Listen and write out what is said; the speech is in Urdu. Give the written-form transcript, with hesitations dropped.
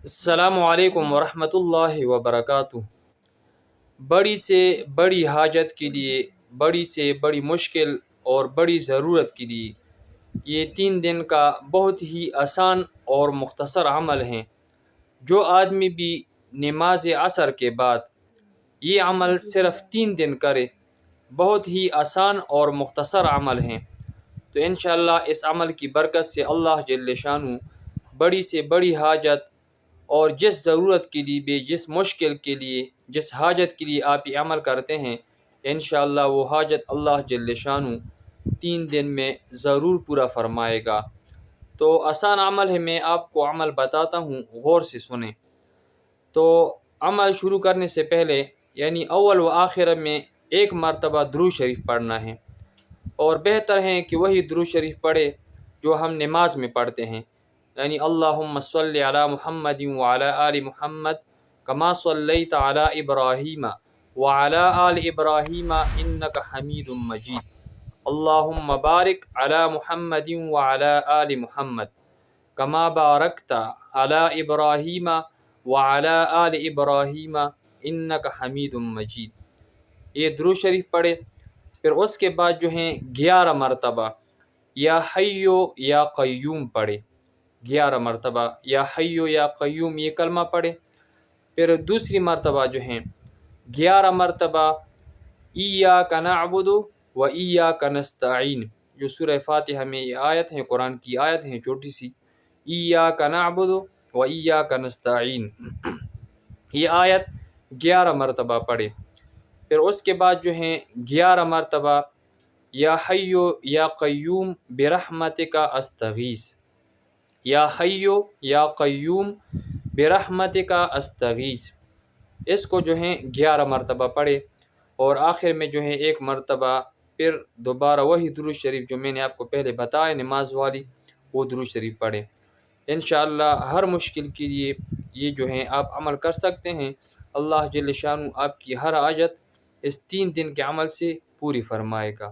السلام علیکم ورحمۃ اللہ وبرکاتہ۔ بڑی سے بڑی حاجت کے لیے، بڑی سے بڑی مشکل اور بڑی ضرورت کے لیے یہ 3 دن کا بہت ہی آسان اور مختصر عمل ہیں۔ جو آدمی بھی نماز عصر کے بعد یہ عمل صرف 3 دن کرے، بہت ہی آسان اور مختصر عمل ہیں، تو انشاءاللہ اس عمل کی برکت سے اللہ جل شانہ بڑی سے بڑی حاجت اور جس ضرورت کے لیے بھی، جس مشکل کے لیے، جس حاجت کے لیے آپ یہ عمل کرتے ہیں، انشاءاللہ وہ حاجت اللہ جل شانہ 3 دن میں ضرور پورا فرمائے گا۔ تو آسان عمل ہے، میں آپ کو عمل بتاتا ہوں، غور سے سنیں۔ تو عمل شروع کرنے سے پہلے یعنی اول و آخر میں 1 مرتبہ درود شریف پڑھنا ہے، اور بہتر ہے کہ وہی درود شریف پڑھے جو ہم نماز میں پڑھتے ہیں، یعنی اللہم صلی علی محمد وعلی آل محمد کما صلیت علی ابراہیم وعلی آل ابراہیم انک حمید مجید، اللہم بارک علی محمد وعلی آل محمد کما بارکت علی ابراہیم وعلی آل ابراہیم انک حمید مجید۔ یہ درود شریف پڑھے، پھر اس کے بعد جو ہیں 11 مرتبہ یا حیو یا قیوم پڑھے، 11 مرتبہ یا حیو یا قیوم یہ کلمہ پڑھے۔ پھر دوسری مرتبہ جو ہیں 11 مرتبہ ایاک نعبد و ایاک نستعین، جو سورہ فاتحہ میں یہ آیت ہیں، قرآن کی آیت ہیں چھوٹی سی، ایاک نعبد و ایاک نستعین، یہ آیت 11 مرتبہ پڑھے۔ پھر اس کے بعد جو ہیں 11 مرتبہ یا حیو یا قیوم برحمتک استغیث، یا حیو یا قیوم برحمتک استغیث، اس کو جو ہیں 11 مرتبہ پڑھے، اور آخر میں جو ہے 1 مرتبہ پھر دوبارہ وہی درود شریف جو میں نے آپ کو پہلے بتایا نماز والی، وہ درود شریف پڑھے۔ انشاءاللہ ہر مشکل کے لیے یہ جو ہیں آپ عمل کر سکتے ہیں، اللہ جل شانہ آپ کی ہر حاجت اس 3 دن کے عمل سے پوری فرمائے گا۔